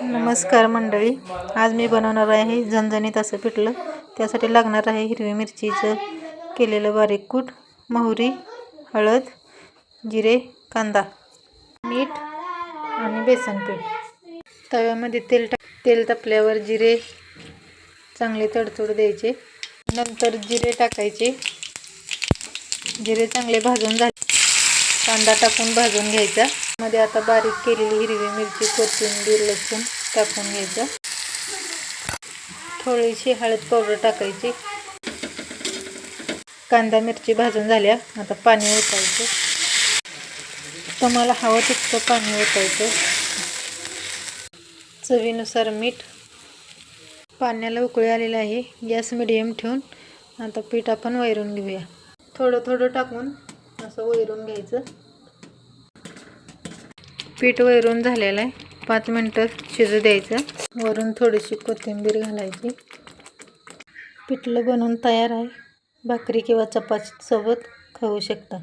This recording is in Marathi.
नमस्कार मंडळी, आज मी बनवणार आहे झणझणीत असं पिठलं। त्यासाठी लागणार आहे हिरवी मिरचीचं केलेलं बारीक कूट, मोहरी, हळद, जिरे, कांदा, मीठ आणि बेसन पीठ। तव्यामध्ये तेल तापल्यावर जिरे चांगले तडतड द्यायचे। नंतर जिरे टाकायचे। जिरे चांगले भाजून झाले, कांदा टाकून भाजून घ्यायचा। मध्ये आता बारीक केलेली हिरवी मिरची, कोथिंबीर, लसूण टाकून घ्यायचं। थोडीशी हळद पावडर टाकायची। कांदा मिरची भाजून झाल्या, आता पाणी ओतायचं। तुम्हाला हवं तितकं पाणी ओतायचं। चवीनुसार मीठ। पाण्याला उकळी आलेली आहे, गॅस मिडियम ठेवून आता पीठ आपण वैरून घेऊया। थोडं थोडं टाकून असं वैरून घ्यायचं। पीठ वैरून झालेलं आहे, 5 मिनिटं शिजू द्यायचं। वरून थोडीशी कोथिंबीर घालायची। पिठलं बनवून तयार आहे, भाकरी किंवा चपाती सोबत खाऊ शकता।